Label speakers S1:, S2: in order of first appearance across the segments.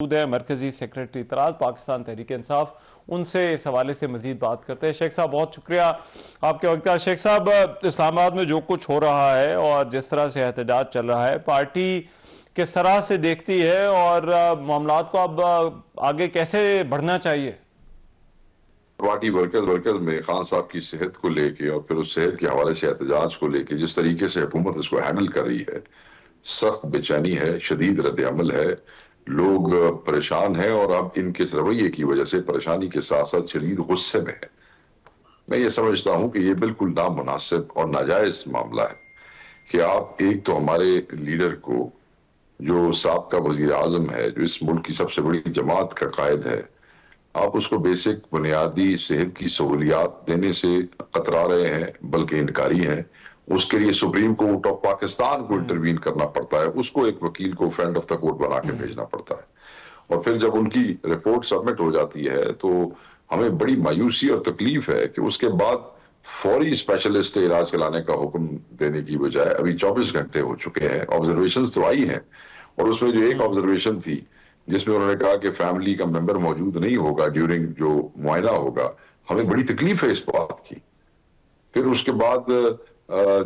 S1: ہے مرکزی سیکریٹری اطلاعات پاکستان تحریک انصاف، ان سے اس حوالے سے مزید بات کرتے ہیں۔ شیخ صاحب بہت شکریہ آپ کے وقت کا۔ شیخ صاحب، اسلام آباد میں جو کچھ ہو رہا ہے اور جس طرح سے احتجاج چل رہا ہے، پارٹی کس طرح سے دیکھتی ہے اور معاملات کو اب آگے کیسے بڑھنا چاہیے؟
S2: پارٹی ورکرز میں خان صاحب کی صحت کو لے کے اور پھر اس صحت کے حوالے سے احتجاج کو لے کے جس طریقے سے حکومت اس کو ہینڈل کر رہی ہے، سخت بے چینی ہے، شدید رد عمل ہے، لوگ پریشان ہیں اور اب ان کے رویے کی وجہ سے پریشانی کے ساتھ ساتھ شدید غصے میں ہے۔ میں یہ سمجھتا ہوں کہ یہ بالکل نامناسب اور ناجائز معاملہ ہے کہ آپ ایک تو ہمارے لیڈر کو، جو سابقہ وزیر اعظم ہے، جو اس ملک کی سب سے بڑی جماعت کا قائد ہے، آپ اس کو بیسک بنیادی صحت کی سہولیات دینے سے قطرا رہے ہیں، بلکہ انکاری ہیں۔ اس کے لیے سپریم کورٹ آف پاکستان کو انٹروین کرنا پڑتا ہے، اس کو ایک وکیل کو فرینڈ آف دا کورٹ بنا کے بھیجنا پڑتا ہے، اور پھر جب ان کی رپورٹ سبمٹ ہو جاتی ہے تو ہمیں بڑی مایوسی اور تکلیف ہے کہ اس کے بعد فوری اسپیشلسٹ علاج کرانے کا حکم دینے کی بجائے ابھی 24 گھنٹے ہو چکے ہیں۔ آبزرویشنز تو آئی ہیں، اور اس میں جو ایک آبزرویشن تھی جس میں انہوں نے کہا کہ فیملی کا ممبر موجود نہیں ہوگا ڈیورنگ جو معائنہ ہوگا، ہمیں بڑی تکلیف ہے اس بات کی۔ پھر اس کے بعد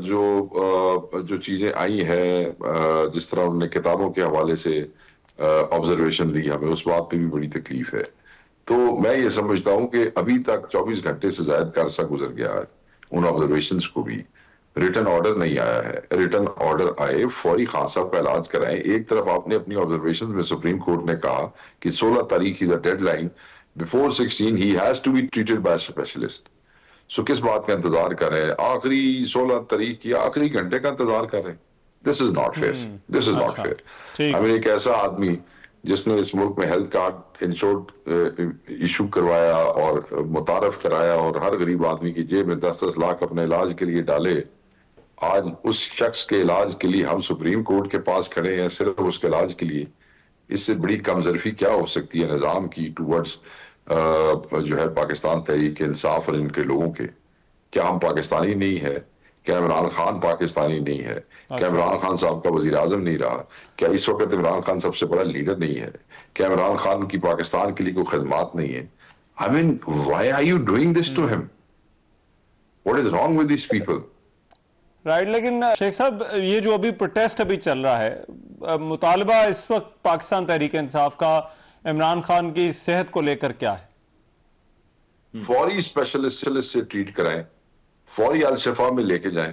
S2: جو چیزیں آئی ہیں، جس طرح انہوں نے کتابوں کے حوالے سے آبزرویشن دی، ہمیں اس بات پہ بھی بڑی تکلیف ہے۔ تو میں یہ سمجھتا ہوں کہ ابھی تک 24 گھنٹے سے زائد کا عرصہ گزر گیا ہے، ان آبزرویشنز کو بھی ریٹن آرڈر نہیں آیا ہے۔ ریٹن آرڈر آئے، فوری خان صاحب کا علاج کرائیں۔ ایک طرف آپ نے اپنی آبزرویشنز میں سپریم کورٹ نے کہا کہ 16 تاریخ is a deadline, before 16 he has to be treated by a specialist. سو کس بات کا انتظار کر رہے ہیں؟ آخری 16 تاریخ کی آخری گھنٹے کا انتظار کر رہے ہیں۔ This is not fair. This is not fair. ہمیں ایک ایسا آدمی جس نے اس ملک میں ہیلتھ کارڈ انشورڈ ایشو کروایا اور متعارف کرایا اور ہر غریب آدمی کی جیب میں 10-10 لاکھ اپنے علاج کے لیے ڈالے، آج اس شخص کے علاج کے لیے ہم سپریم کورٹ کے پاس کھڑے ہیں صرف اس کے علاج کے لیے۔ اس سے بڑی کمزرفی کیا ہو سکتی ہے نظام کی ٹورڈز جو ہے پاکستان تحریک انصاف اور ان کے لوگوں کے؟ کیا ہم پاکستانی نہیں ہے؟ کیا عمران خان پاکستانی نہیں ہے؟ کیا عمران خان صاحب کا وزیر اعظم نہیں رہا؟ کیا اس وقت عمران خان سب سے بڑا لیڈر نہیں ہے؟ کیا عمران خان کی پاکستان کے لیے کوئی خدمات نہیں ہے؟ I mean, why are you doing this to him? What is wrong with these people?
S1: Right, لیکن شیخ صاحب یہ جو ابھی پروٹیسٹ ابھی چل رہا ہے، مطالبہ اس وقت پاکستان تحریک انصاف کا عمران خان کی صحت کو لے کر کیا ہے؟
S2: فوری اسپیشلسٹ سے ٹریٹ کرائیں، فوری الشفا میں لے کے جائیں،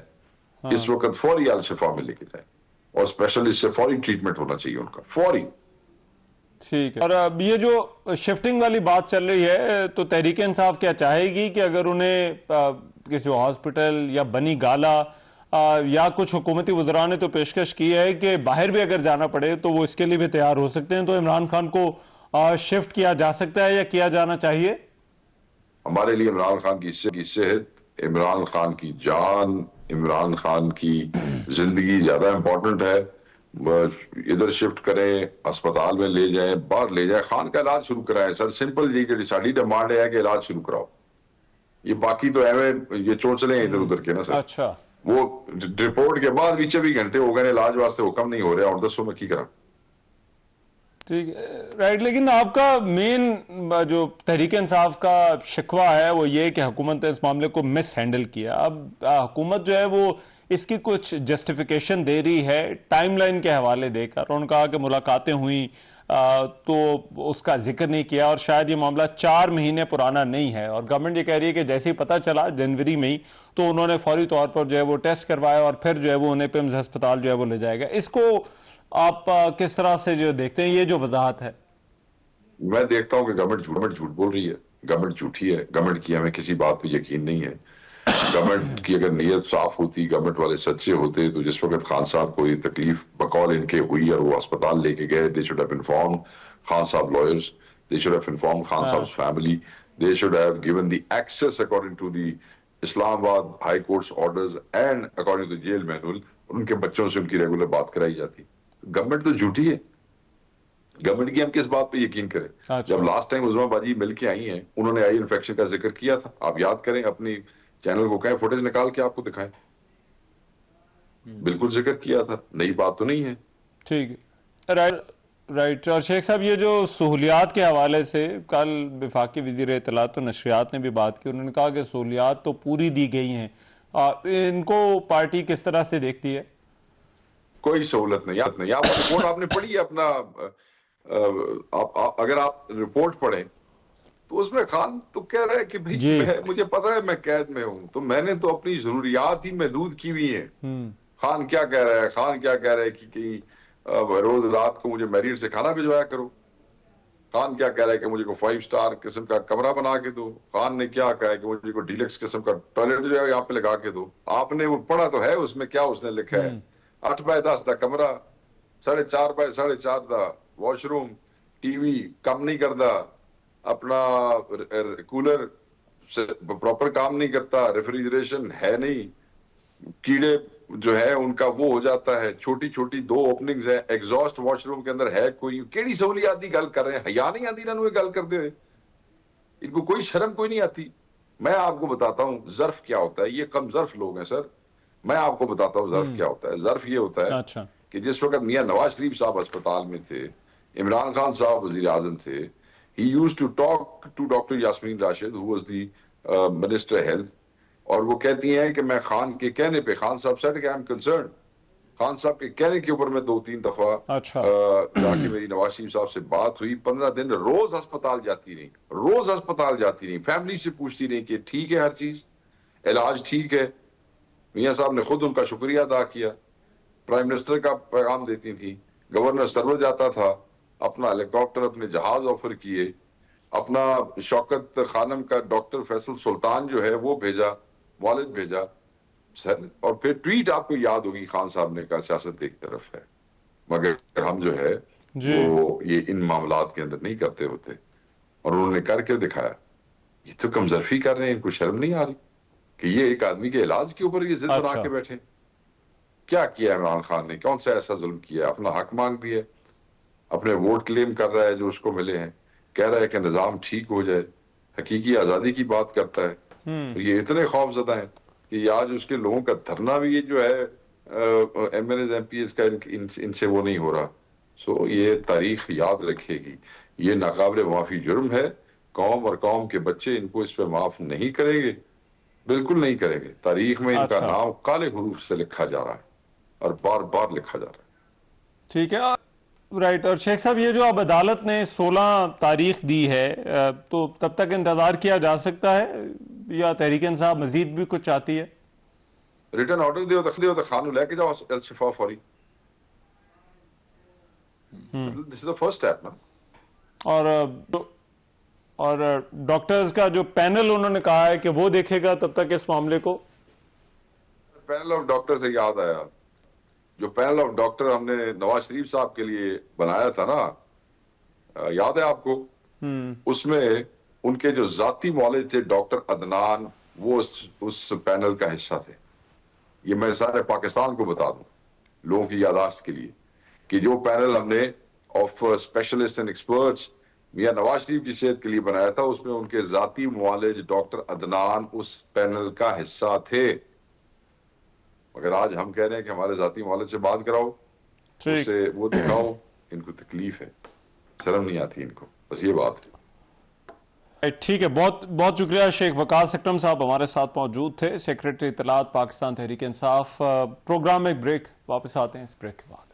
S2: اس وقت فوری الشفا میں لے کے جائیں، اور اسپیشلسٹ سے فوری ٹریٹمنٹ ہونا چاہیے ان کا، فوری۔
S1: ٹھیک ہے۔ اور اب یہ جو شفٹنگ والی بات چل رہی ہے، تو تحریک انصاف کیا چاہے گی کہ اگر انہیں کسی ہاسپٹل یا بنی گالا یا کچھ حکومتی وزراء نے تو پیشکش کی ہے کہ باہر بھی اگر جانا پڑے تو وہ اس کے لیے بھی تیار ہو سکتے ہیں، تو عمران خان کو شفٹ کیا جا سکتا ہے یا کیا جانا چاہیے؟
S2: ہمارے لیے عمران خان کی صحت، عمران خان کی جان، عمران خان کی زندگی زیادہ امپورٹنٹ ہے۔ ادھر شفٹ کریں، اسپتال میں لے جائیں، باہر لے جائیں، خان کا علاج شروع کرائیں۔ سر سمپل جی کہ ساڑی ڈیمانڈ ہے کہ علاج شروع کراؤ، یہ باقی تو یہ چونچلیں ادھر ادھر کے نا سر۔
S1: اچھا،
S2: وہ رپورٹ کے بعد بھی 24 گھنٹے ہو گئے، علاج واسطے حکم نہیں ہو رہا، اور دسو میں کی کرا۔
S1: ٹھیک ہے، رائٹ، لیکن آپ کا مین جو تحریک انصاف کا شکوہ ہے وہ یہ کہ حکومت نے اس معاملے کو مس ہینڈل کیا۔ اب حکومت جو ہے وہ اس کی کچھ جسٹیفیکیشن دے رہی ہے ٹائم لائن کے حوالے دے کر، انہوں نے کہا کہ ملاقاتیں ہوئیں تو اس کا ذکر نہیں کیا، اور شاید یہ معاملہ 4 مہینے پرانا نہیں ہے، اور گورنمنٹ یہ کہہ رہی ہے کہ جیسے ہی پتہ چلا جنوری میں ہی تو انہوں نے فوری طور پر جو ہے وہ ٹیسٹ کروایا، اور پھر جو ہے وہ انہیں پیمز ہسپتال جو ہے وہ لے جائے گا۔ اس کو آپ کس طرح سے جو دیکھتے ہیں یہ جو وضاحت ہے؟
S2: میں دیکھتا ہوں کہ گورنمنٹ جھوٹ بول رہی ہے، گورنمنٹ جھوٹی ہے، گورنمنٹ کی ہمیں کسی بات پہ یقین نہیں ہے۔ گورنمنٹ کی اگر نیت صاف ہوتی، گورنمنٹ والے سچے ہوتے، تو جس وقت خان صاحب کو یہ تکلیف بقول ان کے ہوئی اور وہ اسپتال لے کے گئے، they should have informed Khan صاحب lawyers, they should have informed Khan صاحب's family, they should have given the access according to the Islamabad high courts orders and according to jail manual, ان کے بچوں سے ان کی ریگولر بات کرائی جاتی۔ گورنمنٹ تو جھوٹی ہے، گورنمنٹ کی ہم کس بات پہ یقین کریں؟ جب لاسٹ ٹائم عظمیٰ باجی مل کے آئی ہیں، انہوں نے آئی انفیکشن کا ذکر کیا تھا، آپ یاد کریں، اپنی چینل کو کہیں فوٹیج نکال کے آپ کو دکھائیں، بالکل ذکر کیا تھا، نئی بات تو نہیں ہے۔
S1: ٹھیک ہے، رائٹ. اور شیخ صاحب یہ جو سہولیات کے حوالے سے کل وفاقی وزیر اطلاعات و نشریات نے بھی بات کی, انہوں نے کہا کہ سہولیات تو پوری دی گئی ہیں, ان کو پارٹی کس طرح سے دیکھتی ہے؟
S2: کوئی سہولت نہیں. آپ رپورٹ آپ نے پڑھی ہے اپنا, اگر آپ رپورٹ پڑھیں تو اس میں خان تو کہہ رہا ہے کہ مجھے پتا ہے میں قید میں ہوں, تو میں نے تو اپنی ضروریات ہی محدود کی ہوئی ہیں. خان کیا کہہ رہا ہے کہ روز رات کو مجھے میریٹ سے کھانا بھجوایا کرو. خان کیا کہہ رہا ہے کہ مجھے کو 5 اسٹار قسم کا کمرہ بنا کے دو. خان نے کیا کہا ہے کہ مجھے کو ڈیلکس قسم کا ٹوائلٹ جو ہے یہاں پہ لگا کے دو. آپ نے وہ پڑھا تو ہے, اس میں کیا اس نے لکھا ہے, 8x10 کا کمرہ, 4.5x4.5 کا واش روم, ٹی وی کم نہیں کرتا, اپنا کولر پراپر کام نہیں کرتا, ریفریجریشن ہے نہیں, کیڑے جو ہے ان کا وہ ہو جاتا ہے, چھوٹی چھوٹی 2 اوپننگز ہیں, ایگزاسٹ واش روم کے اندر ہے کوئی. کیڑی سہولیات کی گل کر رہے ہیں؟ حیا نہیں آتی انہوں نے گل کرتے ہوئے, ان کو کوئی شرم کوئی نہیں آتی. میں آپ کو بتاتا ہوں ظرف کیا ہوتا ہے, یہ کم ظرف لوگ ہیں سر. میں آپ کو بتاتا ہوں ظرف کیا ہوتا ہے. ظرف یہ ہوتا ہے کہ جس وقت میاں نواز شریف صاحب اسپتال میں تھے, عمران خان صاحب وزیر اعظم تھے, he used to talk to Dr. Yasmin Rashid, who was the Minister Health, اور وہ کہتی ہیں کہ میں خان کے کہنے پہ, خان صاحب said کہ I'm concerned, خان صاحب کے کہنے کے اوپر میں 2-3 دفعہ جا کے میری نواز شریف صاحب سے بات ہوئی. 15 دن روز ہسپتال جاتی رہی, فیملی سے پوچھتی رہی کہ ٹھیک ہے ہر چیز, علاج ٹھیک ہے. میاں صاحب نے خود ان کا شکریہ ادا کیا, پرائم منسٹر کا پیغام دیتی تھی, گورنر سرور جاتا تھا, اپنا ہیلی کاپٹر اپنے جہاز آفر کیے, اپنا شوکت خانم کا ڈاکٹر فیصل سلطان جو ہے وہ بھیجا, والد بھیجا سر. اور پھر ٹویٹ آپ کو یاد ہوگی, خان صاحب نے کہا سیاست ایک طرف ہے مگر ہم جو ہے وہ یہ ان معاملات کے اندر نہیں کرتے ہوتے, اور انہوں نے کر کے دکھایا. یہ تو کمزرفی کر رہے ہیں, ان کو شرم نہیں آ رہی کہ یہ ایک آدمی کے علاج کے اوپر یہ ضد بنا کے بیٹھے. کیا کیا عمران خان نے, کون سا ایسا ظلم کیا؟ اپنا حق مانگ بھی ہے, اپنے ووٹ کلیم کر رہا ہے جو اس کو ملے ہیں, کہہ رہا ہے کہ نظام ٹھیک ہو جائے, حقیقی آزادی کی بات کرتا ہے. یہ اتنے خوف زدہ ہیں کہ آج اس کے لوگوں کا دھرنا بھی یہ جو ہے MLAs MPs کا ان سے وہ نہیں ہو رہا. سو یہ تاریخ یاد رکھے گی, یہ ناقابل معافی جرم ہے. قوم اور قوم کے بچے ان کو اس پہ معاف نہیں کریں گے, بالکل نہیں کریں گے. تاریخ میں ان کا نام کالے حروف سے لکھا جا رہا ہے اور بار بار لکھا جا رہا ہے.
S1: ٹھیک ہے, رائٹ. اور شیخ صاحب یہ جو اب عدالت نے 16 تاریخ دی ہے, تو تب تک انتظار کیا جا سکتا ہے یا تحریک انصاف مزید بھی کچھ چاہتی ہے؟
S2: ریٹرن آرڈر دیو تو خان لے کے جاؤ الشفا فوری. دس از the first step نا.
S1: اور ڈاکٹرز کا جو پینل انہوں نے کہا ہے کہ وہ دیکھے گا تب تک اس معاملے کو.
S2: پینل آف ڈاکٹر سے یاد آیا, جو پینل آف ڈاکٹر ہم نے نواز شریف صاحب کے لیے بنایا تھا نا, یاد ہے آپ کو؟ اس میں ان کے جو ذاتی معالج تھے ڈاکٹر عدنان, وہ اس پینل کا حصہ تھے. یہ میں سارے پاکستان کو بتا دوں لوگوں کی یاداشت کے لیے کہ جو پینل ہم نے of specialist and experts Mian Nawaz Sharif کی صحت کے لیے بنایا تھا, اس میں ان کے ذاتی معالج ڈاکٹر عدنان اس پینل کا حصہ تھے. مگر آج ہم کہہ رہے ہیں کہ ہمارے ذاتی معالج سے بات کراؤ, اس سے وہ دکھاؤ. ان کو تکلیف ہے, شرم نہیں آتی ان کو, بس یہ بات ہے.
S1: ٹھیک ہے, بہت بہت شکریہ شیخ وقاص اکرم صاحب ہمارے ساتھ موجود تھے, سیکریٹری اطلاعات پاکستان تحریک انصاف. پروگرام میں ایک بریک, واپس آتے ہیں اس بریک کے بعد.